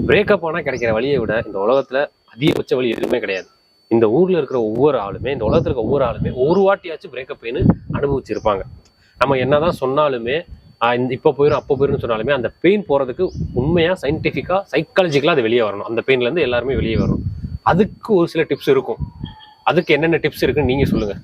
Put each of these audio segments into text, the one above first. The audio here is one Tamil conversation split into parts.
பிரேக்கப் ஆனால் கிடைக்கிற வழியை விட இந்த உலகத்துல அதிகபட்ச வழி எதுவுமே கிடையாது. இந்த ஊர்ல இருக்கிற ஒவ்வொரு ஆளுமே, இந்த உலகத்துல இருக்க ஒவ்வொரு ஆளுமே ஒரு வாட்டியாச்சும் பிரேக்கப் பெயின் அனுபவிச்சிருப்பாங்க. நம்ம என்னதான் சொன்னாலுமே இப்போ போயிடும் அப்போ போயிடும் சொன்னாலுமே அந்த பெயின் போறதுக்கு உண்மையா சயின்டிஃபிக்கா சைக்காலஜிக்கலா அது வெளியே வரணும். அந்த பெயின்ல இருந்து எல்லாருமே வெளியே வரணும். அதுக்கு ஒரு சில டிப்ஸ் இருக்கும். அதுக்கு என்னென்ன டிப்ஸ் இருக்குன்னு நீங்க சொல்லுங்க.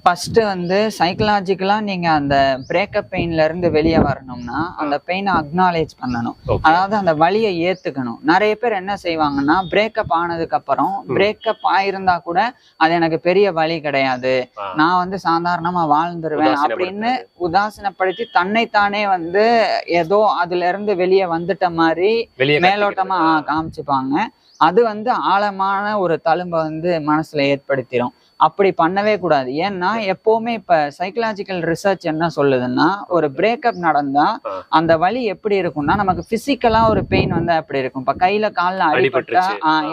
ஃபர்ஸ்ட் வந்து சைக்கலாஜிக்கலா நீங்க அந்த பிரேக்கப் பெயின்ல இருந்து வெளியே வரணும்னா அந்த பெயினை அக்னாலேஜ் பண்ணணும். அதாவது அந்த வலியை ஏத்துக்கணும். நிறைய பேர் என்ன செய்வாங்கன்னா, பிரேக்கப் ஆனதுக்கு அப்புறம் பிரேக்கப் ஆயிருந்தா கூட அது எனக்கு பெரிய வலி கிடையாது, நான் வந்து சாதாரணமா வாழ்ந்துருவேன் அப்படின்னு உதாசீனப்படுத்தி தன்னைத்தானே வந்து ஏதோ அதுல இருந்து வெளியே வந்துட்ட மாதிரி மேலோட்டமா காமிச்சுப்பாங்க. அது வந்து ஆழமான ஒரு தழும்பை வந்து மனசுல ஏற்படுத்திடும். அப்படி பண்ணவே கூடாது. ஏன்னா எப்பவுமே இப்ப சைக்கலாஜிக்கல் ரிசர்ச் என்ன சொல்லுதுன்னா, ஒரு பிரேக்கப் நடந்தா அந்த வலி எப்படி இருக்கும்னா, நமக்கு பிசிக்கலா ஒரு பெயின் வந்து அப்படி இருக்கும். இப்ப கையில கால்ல அடிபட்டா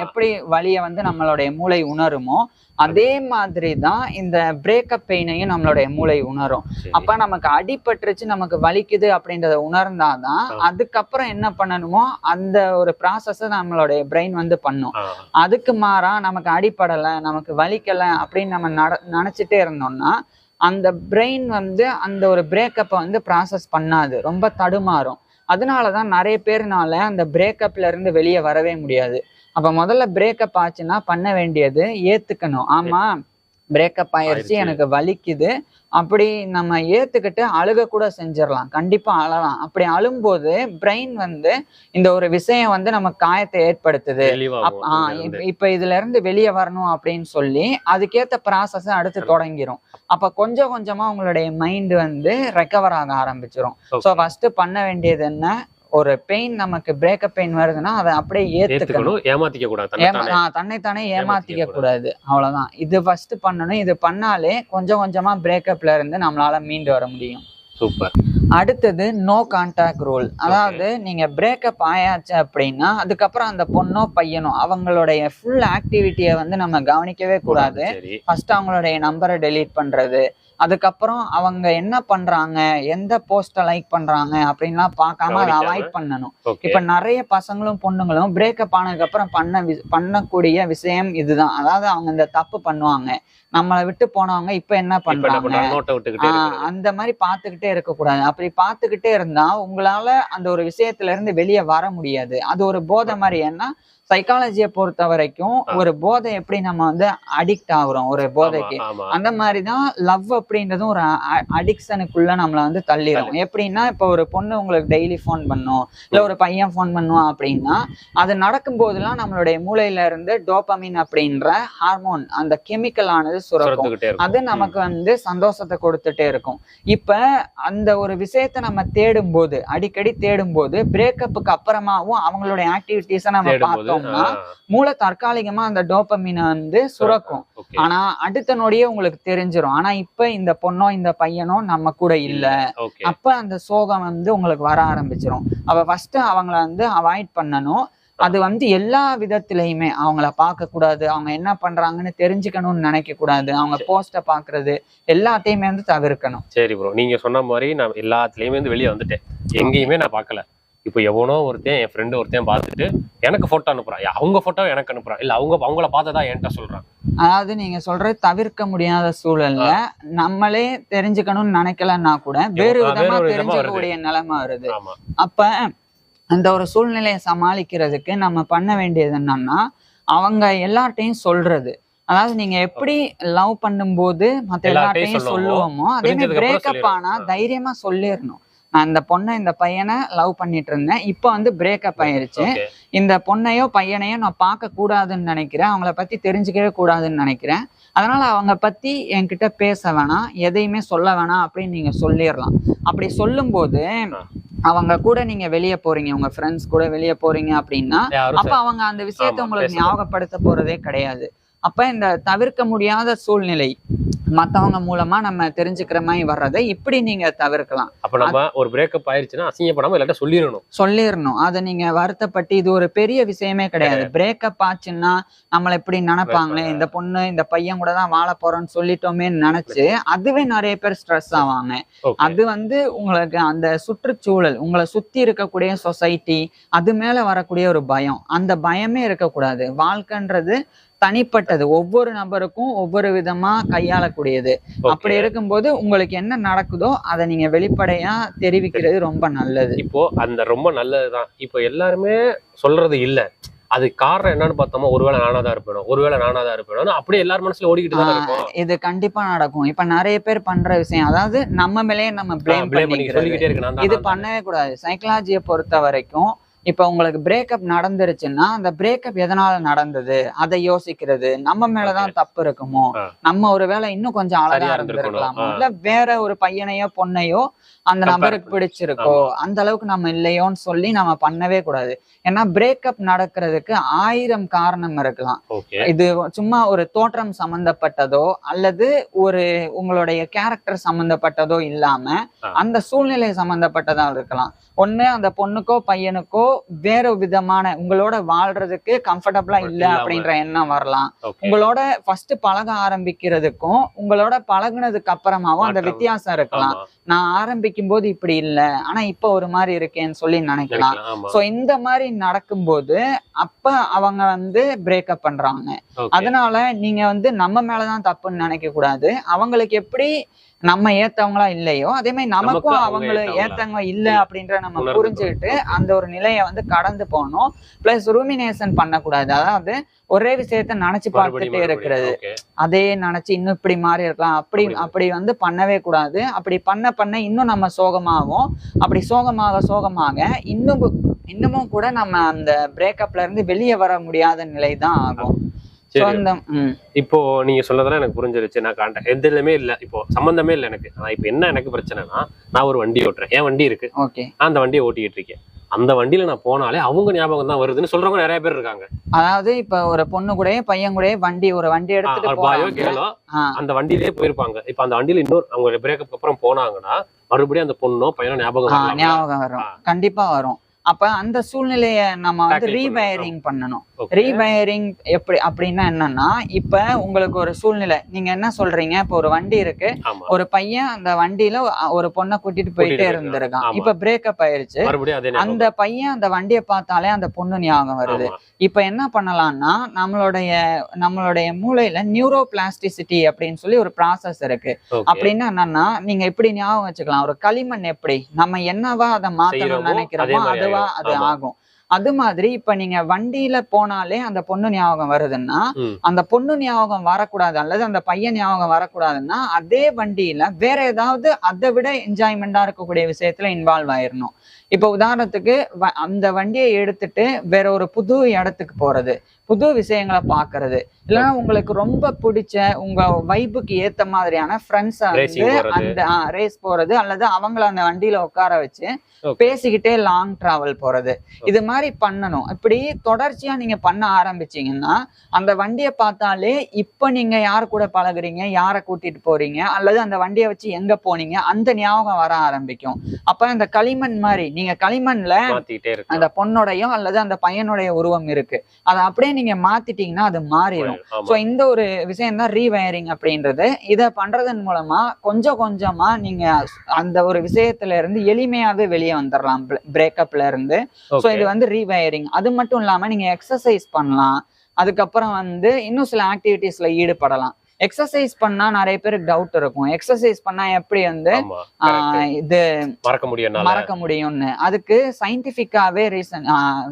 எப்படி வலியை வந்து நம்மளுடைய மூளை உணருமோ அதே மாதிரி தான் இந்த பிரேக்கப் பெயினையும் நம்மளுடைய மூளை உணரும். அப்ப நமக்கு அடிபட்டுருச்சு, நமக்கு வலிக்குது அப்படின்றத உணர்ந்தாதான் அதுக்கப்புறம் என்ன பண்ணணுமோ அந்த ஒரு ப்ராசஸ நம்மளுடைய பிரெயின் வந்து பண்ணும். அதுக்கு மாறா நமக்கு அடிபடலை, நமக்கு வலிக்கலை அப்படின்னு நம்ம நினைச்சிட்டே இருந்தோம்னா அந்த பிரெயின் வந்து அந்த ஒரு பிரேக்கப்பை வந்து ப்ராசஸ் பண்ணாது, ரொம்ப தடுமாறும். அதனாலதான் நிறைய பேர்னால அந்த பிரேக்கப்ல இருந்து வெளியே வரவே முடியாது. அப்ப முதல்ல பிரேக்கப் ஆச்சுன்னா பண்ண வேண்டியது ஏத்துக்கணும். ஆமா பிரேக்கப் ஆயிடுச்சு, எனக்கு வலிக்குது, அப்படி நம்ம ஏத்துக்கிட்டு அழுக கூட செஞ்சிடலாம். கண்டிப்பா அழலாம். அப்படி அழும்போது பிரெயின் வந்து இந்த ஒரு விஷயம் வந்து நம்ம காயத்தை ஏற்படுத்துது, இப்ப இதுல இருந்து வெளியே வரணும் அப்படின்னு சொல்லி அதுக்கேத்த ப்ராசஸ் அடுத்து தொடங்கிரும். அப்ப கொஞ்சம் கொஞ்சமா உங்களுடைய மைண்ட் வந்து ரெக்கவர் ஆக ஆரம்பிச்சிடும். ஸோ ஃபர்ஸ்ட் பண்ண வேண்டியது என்ன, ஒரு பெயின் நமக்கு பிரேக்கப் பெயின் வருதுன்னா அதை அப்படியே ஏத்துக்கணும். ஏமாத்திக்க கூடாது, தன்னைத்தானே ஏமாத்திக்க கூடாது. அவ்வளவுதான். இது ஃபர்ஸ்ட் பண்ணணும். இது பண்ணாலே கொஞ்சம் கொஞ்சமா பிரேக்கப்ல இருந்து நம்மளால மீண்டு வர முடியும். சூப்பர். அடுத்தது நோ கான்டாக்ட் ரூல். அதாவது நீங்க பிரேக்கப் ஆயாச்சு அப்படின்னா அதுக்கப்புறம் அந்த பொண்ணோ பையனோ அவங்களுடைய ஃபுல் ஆக்டிவிட்டியை வந்து நம்ம கவனிக்கவே கூடாது. ஃபர்ஸ்ட் அவங்களுடைய நம்பரை டெலீட் பண்றது, அதுக்கப்புறம் அவங்க என்ன பண்றாங்க, எந்த போஸ்ட லைக் பண்றாங்க அப்படின்லாம் பார்க்காம அதை அவாய்ட் பண்ணணும். இப்ப நிறைய பசங்களும் பொண்ணுங்களும் பிரேக்கப் ஆனதுக்கு அப்புறம் பண்ணக்கூடிய விஷயம் இதுதான். அதாவது அவங்க இந்த தப்பு பண்ணுவாங்க, நம்மளை விட்டு போனவங்க இப்ப என்ன பண்றாங்க, அந்த மாதிரி பார்த்துக்கிட்டே இருக்கக்கூடாது. அப்படி பார்த்துக்கிட்டே இருந்தா உங்களால அந்த ஒரு விஷயத்துல இருந்து வெளியே வர முடியாது. அது ஒரு போதை மாதிரி. ஏன்னா சைக்காலஜியை பொறுத்த வரைக்கும் ஒரு போதை எப்படி நம்ம வந்து அடிக்ட் ஆகுறோம் ஒரு போதைக்கு, அந்த மாதிரிதான் லவ் அப்படின்றதும் ஒரு அடிக்ஷனுக்குள்ள நம்மளை வந்து தள்ளிடும். எப்படின்னா இப்ப ஒரு பொண்ணு உங்களுக்கு டெய்லி ஃபோன் பண்ணும், இல்ல ஒரு பையன் ஃபோன் பண்ணுவான் அப்படின்னா அது நடக்கும் போதெல்லாம் நம்மளுடைய மூளையில இருந்து டோபமின் அப்படின்ற ஹார்மோன், அந்த கெமிக்கல் ஆனது சுரக்கும். அது நமக்கு வந்து சந்தோஷத்தை கொடுத்துட்டே இருக்கும். இப்ப அந்த ஒரு விஷயத்த நம்ம தேடும் போது, அடிக்கடி தேடும் போது, பிரேக்கப்புக்கு அப்புறமாவும் அவங்களுடைய ஆக்டிவிட்டிஸை நம்ம பார்த்தோம், மூளை தற்காலிகமா அந்த டோபமினை வந்து சுரக்கும். ஆனா அடுத்த நொடியே உங்களுக்கு தெரிஞ்சிடும், ஆனா இப்ப இந்த பொண்ணோ இந்த பையனோ நம்ம கூட இல்ல. அப்ப அந்த சோகம் வந்து உங்களுக்கு வர ஆரம்பிச்சிடும். அப்ப ஃபர்ஸ்ட் அவங்கள வந்து அவாய்ட் பண்ணணும். அது வந்து எல்லா விதத்திலையுமே அவங்கள பார்க்க கூடாது, அவங்க என்ன பண்றாங்கன்னு தெரிஞ்சுக்கணும்னு நினைக்க கூடாது, அவங்க போஸ்ட பாக்குறது எல்லாத்தையுமே வந்து தவிர்க்கணும். சரி ப்ரோ, நீங்க சொன்ன மாதிரி நான் எல்லாத்துலயுமே வந்து வெளியே வந்துட்டேன், எங்கேயுமே நான் பார்க்கல. இப்போ எவனோ ஒருத்தன், என் ஃப்ரெண்டு ஒருத்தன் பார்த்துட்டு எனக்கு போட்டோ அனுப்புறான், அவங்க போட்டோ எனக்கு அனுப்புறான், இல்ல அவங்கள பார்த்ததா என்கிட்ட சொல்றான். அதாவது நீங்க சொல்றது தவிர்க்க முடியாத சூழல்ல நம்மளே தெரிஞ்சுக்கணும்னு நினைக்கலன்னா கூட வேறு விதமா தெரிஞ்சுக்கக்கூடிய நிலைமை வருது. அப்ப அந்த ஒரு சூழ்நிலையை சமாளிக்கிறதுக்கு நம்ம பண்ண வேண்டியது என்னன்னா, அவங்க எல்லார்ட்டையும் சொல்றது. அதாவது நீங்க எப்படி லவ் பண்ணும்போது மத்த எல்லார்ட்டையும் சொல்லுவோமோ அதே மாதிரி பிரேக்கப் ஆனா தைரியமா சொல்லிடணும். நான் இந்த பொண்ணை இந்த பையனை லவ் பண்ணிட்டு இருந்தேன், இப்ப வந்து பிரேக்கப் ஆயிருச்சு, இந்த பொண்ணையோ பையனையோ நான் பார்க்க கூடாதுன்னு நினைக்கிறேன், அவங்கள பத்தி தெரிஞ்சுக்கவே கூடாதுன்னு நினைக்கிறேன், அதனால அவங்க பத்தி என்கிட்ட பேச வேணாம், எதையுமே சொல்ல வேணாம் அப்படின்னு நீங்க சொல்லிடலாம். அப்படி சொல்லும் போது அவங்க கூட நீங்க வெளியே போறீங்க, உங்க ஃப்ரெண்ட்ஸ் கூட வெளியே போறீங்க அப்படின்னா அப்ப அவங்க அந்த விஷயத்த உங்களுக்கு ஞாபகப்படுத்த போறதே கிடையாது. அப்ப இந்த தவிர்க்க முடியாத சூழ்நிலை மத்தவங்க மூலமா நம்ம தெரிஞ்சுக்கிற மாதிரி வர்றதை இப்படி நீங்க தவிர்க்கலாம். அப்ப நம்ம ஒரு பிரேக்கப் ஆயிருச்சுன்னா அசிங்கப்படாம எல்லாட்ட சொல்லிடணும். அதை நீங்க வருத்தப்பட்டு இது ஒரு பெரிய விஷயமே கிடையாது. பிரேக்கப் ஆச்சுன்னா நம்மள இப்படி நினைப்பாங்களே, இந்த பொண்ணு இந்த பையன் கூட தான் வாழ போறோம்னு சொல்லிட்டோமேன்னு நினைச்சு அதுவே நிறைய பேர் ஸ்ட்ரெஸ் ஆவாங்க. அது உங்களுக்கு அந்த சுற்றுச்சூழல், உங்களை சுத்தி இருக்கக்கூடிய சொசைட்டி, அது மேல வரக்கூடிய ஒரு பயம், அந்த பயமே இருக்கக்கூடாது. வாழ்க்கைன்றது தனிப்பட்டது, ஒவ்வொரு நபருக்கும் ஒவ்வொரு விதமா கையாளக்கூடியது. அப்படி இருக்கும்போது உங்களுக்கு என்ன நடக்குதோ அதை நீங்க வெளிப்படையா தெரிவிக்கிறது ரொம்ப நல்லது. இப்போ அந்த ரொம்ப நல்லதுதான். இப்போ எல்லாருமே சொல்றது இல்ல, அது காரணம் என்னன்னு பார்த்தோமா, ஒருவேளை நானாதான் இருப்பேன் அப்படியே எல்லாரும் மனசுல ஓடிக்கிட்டு தான் இருக்கும். இது கண்டிப்பா நடக்கும். இப்ப நிறைய பேர் பண்ற விஷயம், அதாவது நம்ம மேலேயே நம்ம பிளேம் பண்ணிக்கிறது, இது பண்ணவே கூடாது. சைக்காலஜியை பொறுத்த வரைக்கும் இப்ப உங்களுக்கு பிரேக்கப் நடந்துருச்சுன்னா அந்த பிரேக்கப் எதனால நடந்தது அதை யோசிக்கிறது, நம்ம மேலதான் தப்பு இருக்குமோ, நம்ம ஒருவேளை இன்னும் கொஞ்சம் அழகா இருந்திருக்கலாமோ, இல்ல வேற ஒரு பையனையோ பொண்ணையோ அந்த நபருக்கு பிடிச்சிருக்கோ, அந்த அளவுக்கு நம்ம இல்லையோன்னு சொல்லி நம்ம பண்ணவே கூடாது. ஏன்னா பிரேக்கப் நடக்கிறதுக்கு 1000 காரணம் இருக்கலாம். இது சும்மா ஒரு தோற்றம் சம்பந்தப்பட்டதோ அல்லது ஒரு உங்களுடைய கேரக்டர் சம்பந்தப்பட்டதோ இல்லாம அந்த சூழ்நிலை சம்பந்தப்பட்டதா இருக்கலாம். ஒண்ணு அந்த பொண்ணுக்கோ பையனுக்கோ வேற விதமான உங்களோட வாழ்றதுக்கு கம்ஃபர்டபுளா இல்ல அப்படின்ற எண்ணம் வரலாம். உங்களோட ஃபர்ஸ்ட் பழக ஆரம்பிக்கிறதுக்கும் உங்களோட பழகுனதுக்கு அப்புறமாவும் அந்த வித்தியாசம் இருக்கலாம். நான் ஆரம்பிக்கும் போது இப்படி இல்ல, ஆனா இப்ப ஒரு மாதிரி இருக்கேன்னு சொல்லி நினைக்கலாம். சோ இந்த மாதிரி நடக்கும்போது அப்ப அவங்க பிரேக்கப் பண்றாங்க. அதனால நீங்க நம்ம மேலதான் தப்புன்னு நினைக்க கூடாது. அவங்களுக்கு எப்படி நம்ம ஏத்தவங்களா இல்லையோ அதே மாதிரி நமக்கும் அவங்கள ஏத்தவங்க இல்ல அப்படின்ற நம்ம புரிஞ்சுக்கிட்டு அந்த ஒரு நிலையை கடந்து போகணும். பிளஸ் ரூமினேஷன் பண்ணக்கூடாது. அதாவது ஒரே விஷயத்த நினைச்சு பார்த்துட்டே இருக்கிறது, அதே நினைச்சு இன்னும் இப்படி மாறி இருக்கலாம் அப்படி பண்ணவே கூடாது. அப்படி பண்ண இன்னும் நம்ம சோகமாகும். அப்படி சோகமாக இன்னமும் கூட நம்ம அந்த பிரேக்கப்ல இருந்து வெளியே வர முடியாத நிலை தான் ஆகும். இப்போ நீங்க சொல்லதெல்லாம் எனக்கு புரிஞ்சிருச்சு. நான் எதுலயுமே இல்ல, இப்போ சம்பந்தமே இல்லை எனக்கு. ஆனா இப்ப எனக்கு பிரச்சனைனா, நான் ஒரு வண்டி ஓட்டுறேன், என் வண்டி இருக்கு, அந்த வண்டியை ஓட்டிட்டு இருக்கேன். அந்த வண்டியில நான் போனாலே அவங்க ஞாபகம் தான் வருதுன்னு சொல்றவங்க நிறைய பேர் இருக்காங்க. அதாவது இப்ப ஒரு பொண்ணு கூட பையன் கூட ஒரு வண்டி எடுத்துட்டு அந்த வண்டியிலேயே போயிருப்பாங்க. இப்ப அந்த வண்டியில இன்னொரு அவங்க பிரேக்கப் அப்புறம் போனாங்கன்னா மறுபடியும் அந்த பொண்ணோ பையனோ ஞாபகம் வரும். கண்டிப்பா வரும். அப்ப அந்த சூழ்நிலைய நம்ம ரீவயரிங் பண்ணணும். ரீவயரிங் எப்படி அப்படின்னா என்னன்னா, இப்ப உங்களுக்கு ஒரு சூழ்நிலை, நீங்க என்ன சொல்றீங்க, இப்ப ஒரு வண்டி இருக்கு, ஒரு பையன் அந்த வண்டியில ஒரு பொண்ணை கூட்டிட்டு போயிட்டே இருந்திருக்கான். இப்ப பிரேக்கப் ஆயிருச்சு. அந்த பையன் அந்த வண்டியை பார்த்தாலே அந்த பொண்ணு ஞாபகம் வருது. இப்ப என்ன பண்ணலாம்னா, நம்மளுடைய மூளையில நியூரோ பிளாஸ்டிசிட்டி அப்படின்னு சொல்லி ஒரு ப்ராசஸ் இருக்கு. அப்படின்னா என்னன்னா, நீங்க எப்படி ஞாபகம் வச்சுக்கலாம், ஒரு களிமண் எப்படி நம்ம என்னவா அதை மாத்தணும்னு நினைக்கிறோமோ அதுவா அது ஆகும். அது மாதிரி இப்ப நீங்க வண்டியில போனாலே அந்த பொண்ணு ஞாபகம் வருதுன்னா, அந்த பொண்ணு ஞாபகம் வரக்கூடாது அல்லது அந்த பையன் ஞாபகம் வரக்கூடாதுன்னா அதே வண்டியில வேற ஏதாவது அதை விட என்ஜாய்மெண்டா இருக்கக்கூடிய விஷயத்துல இன்வால்வ் ஆயிரணும். இப்ப உதாரணத்துக்கு அந்த வண்டியை எடுத்துட்டு வேற ஒரு புது இடத்துக்கு போறது, புது விஷயங்களை பாக்குறது, இல்லைன்னா உங்களுக்கு ரொம்ப பிடிச்ச உங்க வைபுக்கு ஏத்த மாதிரியான ஃப்ரெண்ட்ஸை அந்த ரேஸ் போறது அல்லது அவங்கள அந்த வண்டியில உட்கார வச்சு பேசிக்கிட்டே லாங் டிராவல் போறது, இது மாதிரி பண்ணணும். இப்படி தொடர்ச்சியா நீங்க பண்ண ஆரம்பிச்சீங்கன்னா அந்த வண்டியை பார்த்தாலே இப்ப நீங்க யாரு கூட பழகுறீங்க, யாரை கூட்டிட்டு போறீங்க அல்லது அந்த வண்டியை வச்சு எங்க போனீங்க அந்த ஞாபகம் வர ஆரம்பிக்கும். அப்ப அந்த களிமண் மாதிரி நீங்க களிமண்ல அந்த பொண்ணோடையும் அல்லது அந்த பையனுடைய உருவம் இருக்கு, அதை அப்படியே நீங்க மாத்திட்டீங்கன்னா அது மாறிடும். சோ இந்த ஒரு விஷயம் தான் ரீவயரிங் அப்படின்றது. இதை பண்றதன் மூலமா கொஞ்சம் கொஞ்சமா நீங்க அந்த ஒரு விஷயத்துல இருந்து எளிமையாவே வெளியே வந்துடலாம் பிரேக்கப்ல இருந்து. சோ இது ரீவயரிங். அது மட்டும் இல்லாம நீங்க எக்ஸசைஸ் பண்ணலாம். அதுக்கப்புறம் இன்னும் சில ஆக்டிவிட்டிஸ்ல ஈடுபடலாம். எக்ஸசைஸ் பண்ணா நிறைய பேருக்கு டவுட் இருக்கும், எக்ஸசைஸ் பண்ணா எப்படி இது மறக்க முடியும்னு. அதுக்கு சயின்டிபிக்காவே ரீசன்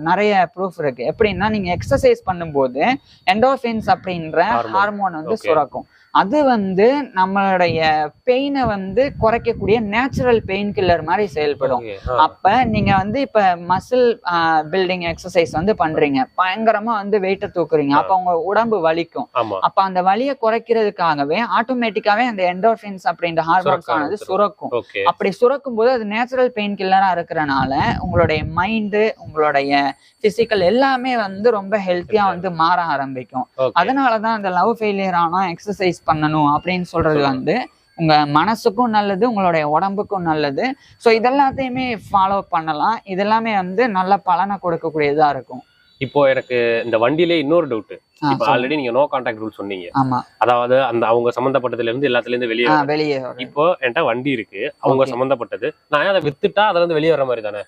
நிறைய ப்ரூஃப் இருக்கு. எப்படின்னா, நீங்க எக்ஸசைஸ் பண்ணும்போது எண்டோர்பின்ஸ் அப்படின்ற ஹார்மோன் சுரக்கும். அது நம்மளுடைய பெயினை குறைக்கக்கூடிய நேச்சுரல் பெயின் கில்லர் மாதிரி செயல்படும். அப்ப நீங்க இப்ப மசில் பில்டிங் எக்ஸசைஸ் பண்றீங்க, பயங்கரமா வெயிட்ட தூக்குறீங்க, அப்ப உங்க உடம்பு வலிக்கும். அப்ப அந்த வலியை குறைக்கிறதுக்காகவே ஆட்டோமேட்டிக்காவே அந்த எண்டோர்பின்ஸ் அப்படின்ற ஹார்மோன்ஸ் ஆனது சுரக்கும். அப்படி சுரக்கும் போது அது நேச்சுரல் பெயின் கில்லரா இருக்கிறனால உங்களுடைய மைண்டு, உங்களுடைய பிசிக்கல் எல்லாமே ரொம்ப ஹெல்த்தியா மாற ஆரம்பிக்கும். அதனாலதான் அந்த லவ் ஃபெயிலியர் ஆனா எக்ஸசைஸ் பண்ணணும் அப்படின்னு சொல்றது வந்து உங்க மனசுக்கும் நல்லது, உங்களுடைய உடம்புக்கும் நல்லது. ஸோ இதெல்லாத்தையுமே ஃபாலோ பண்ணலாம். இதெல்லாமே வந்து நல்ல பலனை கொடுக்கக்கூடியதா இருக்கும். இப்போ எனக்கு இந்த வண்டியிலே இன்னொரு டவுட். இப்போ சொல்லுங்க. ஆல்ரெடி நீங்க நோ கான்டாக்ட் ரூல் சொன்னீங்க. ஆமா, அதாவது அந்த அவங்க சம்பந்தப்பட்டதுல இருந்து எல்லாத்துல இருந்து வெளியே வெளியே இப்போ என்கிட்ட வண்டி இருக்கு, அவங்க Okay. சம்பந்தப்பட்டது. நான் அதை வித்துட்டா அதுல இருந்து வெளியே வர மாதிரி தானே?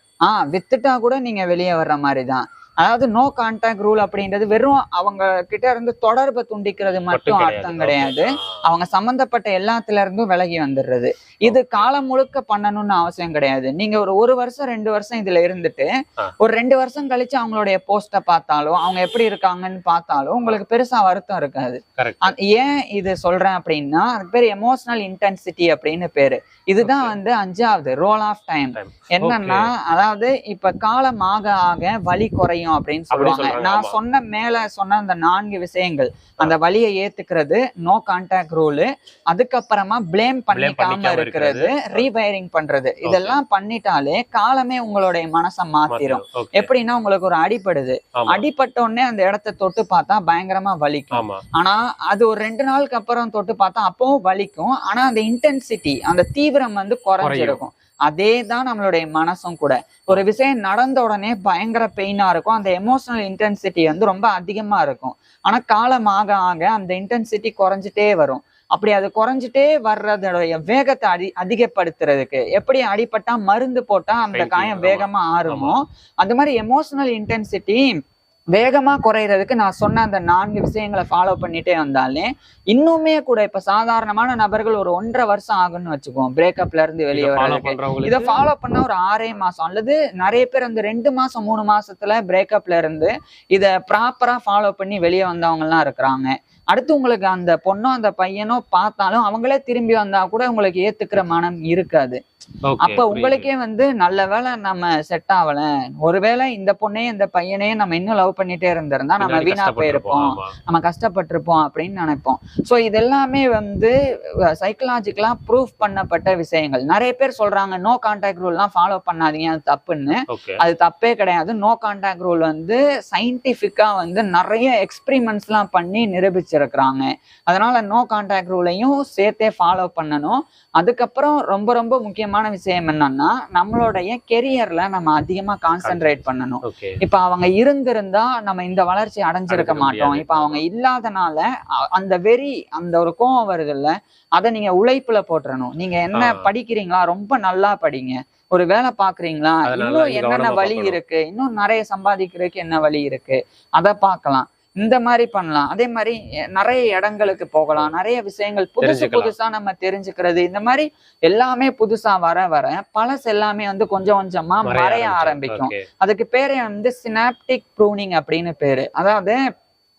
வித்துட்டா கூட நீங்க வெளியே வர்ற மாதிரி தான். அதாவது நோ கான்டாக்ட் ரூல் அப்படின்றது வெறும் அவங்க கிட்ட இருந்து தொடர்பை துண்டிக்கிறது மட்டும் அர்த்தம் கிடையாது. அவங்க சம்பந்தப்பட்ட எல்லாத்துல இருந்தும் விலகி வந்துடுறது. இது காலம் முழுக்க பண்ணணும்னு அவசியம் கிடையாது. நீங்க ஒரு வருஷம் 2 வருஷம் இதுல இருந்துட்டு ஒரு 2 வருஷம் கழிச்சு அவங்களுடைய போஸ்ட பார்த்தாலும் அவங்க எப்படி இருக்காங்கன்னு பார்த்தாலும் உங்களுக்கு பெருசா வருத்தம் இருக்காது. ஏன் இது சொல்றேன் அப்படின்னா அதுக்கு பேர் எமோஷனல் இன்டென்சிட்டி அப்படின்னு பேரு. இதுதான் வந்து 5வது ரோல் ஆஃப் டைம். என்னன்னா அதாவது இப்ப காலம் ஆக ஆக வலி குறையும் அப்படின்னு சொல்லுவாங்க. நான் மேல சொன்ன அந்த 4 விஷயங்கள், அந்த வலியை ஏத்துக்கிறது, நோ கான்டாக்ட் ரூல், அதுக்கப்புறமா பிளேம் பண்ணிக்காம இருக்கிறது, ரீவயரிங் பண்றது, இதெல்லாம் பண்ணிட்டாலே காலமே உங்களுடைய மனசை மாத்திரும். எப்படின்னா உங்களுக்கு ஒரு அடிபடுது, அடிபட்ட உடனே அந்த இடத்த தொட்டு பார்த்தா பயங்கரமா வலிக்கும். ஆனா அது ஒரு 2 நாளுக்கு அப்புறம் தொட்டு பார்த்தா அப்பவும் வலிக்கும். ஆனா அந்த இன்டென்சிட்டி, அந்த தீவிரம் வந்து குறைஞ்சிருக்கும். அதே தான் நம்மளுடைய மனசும் கூட. ஒரு விஷயம் நடந்த உடனே பயங்கர பெயினா இருக்கும், அந்த எமோஷனல் இன்டென்சிட்டி வந்து ரொம்ப அதிகமா இருக்கும். ஆனா காலம் ஆக ஆக அந்த இன்டென்சிட்டி குறைஞ்சிட்டே வரும். அப்படி அது குறைஞ்சிட்டே வர்றதுடைய வேகத்தை அதிகப்படுத்துறதுக்கு எப்படி அடிபட்டா மருந்து போட்டா அந்த காயம் வேகமா ஆறுமோ அந்த மாதிரி எமோஷனல் இன்டென்சிட்டி வேகமா குறையிறதுக்கு நான் சொன்ன அந்த 4 விஷயங்களை ஃபாலோ பண்ணிட்டே வந்தாலே இன்னுமே கூட இப்ப சாதாரணமான நபர்கள் ஒரு 1.5 வருஷம் ஆகும்னு வச்சுக்குவோம் பிரேக்கப்ல இருந்து வெளியே வர்றதுக்கு. இதை ஃபாலோ பண்ணா ஒரு 6 மாசம் அல்லது நிறைய பேர் அந்த 2 மாசம் 3 மாசத்துல பிரேக்கப்ல இருந்து இதை ப்ராப்பரா ஃபாலோ பண்ணி வெளியே வந்தவங்க எல்லாம் இருக்கிறாங்க. அடுத்து உங்களுக்கு அந்த பொண்ணோ அந்த பையனோ பார்த்தாலும் அவங்களே திரும்பி வந்தா கூட உங்களுக்கு ஏத்துக்கிற மனம் இருக்காது. அப்ப உங்களுக்கே வந்து நல்ல வேளை நம்ம செட் ஆகல, ஒருவேளை இந்த பொண்ணையும் இந்த பையனையும் நம்ம இன்னும் லவ் பண்ணிட்டே இருந்திருந்தா நம்ம வீணா போயிருப்போம், நம்ம கஷ்டப்பட்டிருப்போம் அப்படின்னு நினைப்போம். சோ இதெல்லாமே வந்து சைக்கலாஜிக்கலா ப்ரூஃப் பண்ணப்பட்ட விஷயங்கள். நிறைய பேர் சொல்றாங்க நோ கான்டாக்ட் ரூல் எல்லாம் ஃபாலோ பண்ணாதீங்க, அது தப்புன்னு. அது தப்பே கிடையாது. நோ கான்டாக்ட் ரூல் வந்து சயின்டிபிக்கா வந்து நிறைய எக்ஸ்பிரிமெண்ட்ஸ் எல்லாம் பண்ணி நிரூபிச்சிருக்கிறாங்க. அதனால நோ கான்டாக்ட் ரூலையும் சேர்த்தே ஃபாலோ பண்ணணும். அதுக்கப்புறம் ரொம்ப ரொம்ப முக்கியமான விஷயம் என்னன்னா நம்மளுடைய கெரியர்ல நம்ம அதிகமா கான்சென்ட்ரேட் பண்ணணும். இப்ப அவங்க இருந்திருந்தா நம்ம இந்த வளர்ச்சி அடைஞ்சிருக்க மாட்டோம். இப்ப அவங்க இல்லாதனால அந்த வெறி, அந்த ஒரு கோவம் வருது இல்ல, அதை நீங்க உழைப்புல போட்டுறணும். நீங்க என்ன படிக்கிறீங்களா, ரொம்ப நல்லா படிங்க. ஒரு வேலை பாக்குறீங்களா, இன்னும் என்னென்ன வழி இருக்கு, இன்னும் நிறைய சம்பாதிக்கிறதுக்கு என்ன வழி இருக்கு, அதை பார்க்கலாம். இந்த மாதிரி பண்ணலாம். அதே மாதிரி நிறைய இடங்களுக்கு போகலாம், நிறைய விஷயங்கள் புதுசா நம்ம தெரிஞ்சுக்கிறது. இந்த மாதிரி எல்லாமே புதுசா வர வர பழசு எல்லாமே வந்து கொஞ்சம் கொஞ்சமா மறைய ஆரம்பிக்கும். அதுக்கு பேரே வந்து சினாப்டிக் ப்ரூனிங் அப்படின்னு பேரு. அதாவது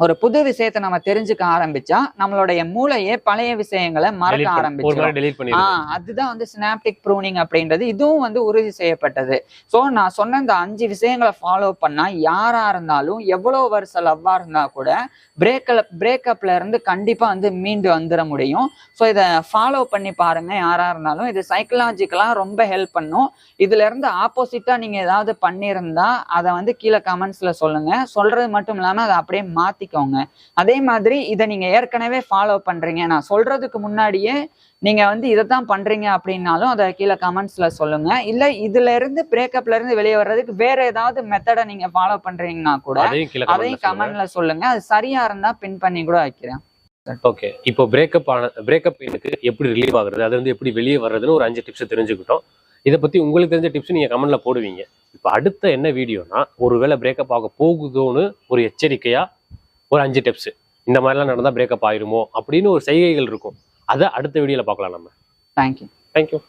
ஒரு புது விஷயத்த நம்ம தெரிஞ்சுக்க ஆரம்பிச்சா நம்மளுடைய மூளையே பழைய விஷயங்களை மறக்க ஆரம்பிச்சிடும். அதுதான் வந்து சினாப்டிக் ப்ரூனிங் அப்படின்றது. இதுவும் வந்து உறுதி செய்யப்பட்டது. சோ நான் சொன்ன இந்த 5 விஷயங்களை ஃபாலோ பண்ணா யாரா இருந்தாலும் எவ்வளவு வருஷம் லவ்வா இருந்தா கூட பிரேக்கப்ல இருந்து கண்டிப்பா வந்து மீண்டு வந்துட முடியும். ஸோ இதை ஃபாலோ பண்ணி பாருங்க யாரா இருந்தாலும். இது சைக்கலாஜிக்கலா ரொம்ப ஹெல்ப் பண்ணும். இதுல இருந்து ஆப்போசிட்டா நீங்க ஏதாவது பண்ணியிருந்தா அதை வந்து கீழே கமெண்ட்ஸ்ல சொல்லுங்க. சொல்றது மட்டும் இல்லாம அதை அப்படியே மாத்தி. அதே மாதிரி இதை நீங்க ஏற்கனவே ஃபாலோ பண்றீங்க, நான் சொல்றதுக்கு முன்னாடியே நீங்க வந்து இதைத்தான் பண்றீங்க அப்படின்னாலும் அதை கீழே கமெண்ட்ஸ்ல சொல்லுங்க. இல்ல இதுல இருந்து பிரேக்கப்ல இருந்து வெளியே வர்றதுக்கு வேற ஏதாவது மெத்தடை நீங்க ஃபாலோ பண்றீங்கன்னா கூட அதையும் கமெண்ட்ல சொல்லுங்க. அது சரியா இருந்தா பின் பண்ணி கூட வைக்கிறேன். ஓகே, இப்போ பிரேக்கப் எனக்கு எப்படி ரிலீவ் ஆகுறது, அது வந்து எப்படி வெளியே வர்றதுன்னு ஒரு 5 டிப்ஸ் தெரிஞ்சுக்கிட்டோம். இதை பத்தி உங்களுக்கு தெரிஞ்ச டிப்ஸ் நீங்க கமெண்ட்ல போடுவீங்க. இப்போ அடுத்த என்ன வீடியோனா, ஒருவேளை பிரேக்கப் ஆக போகுதோன்னு ஒரு எச்சரிக்கையா ஒரு 5 டிப்ஸ், இந்த மாதிரிலாம் நடந்தா பிரேக்கப் ஆயிருமோ அப்படின்னு ஒரு செய்கைகள் இருக்கும். அதை அடுத்த வீடியோல பார்க்கலாம் நம்ம. தேங்க்யூ.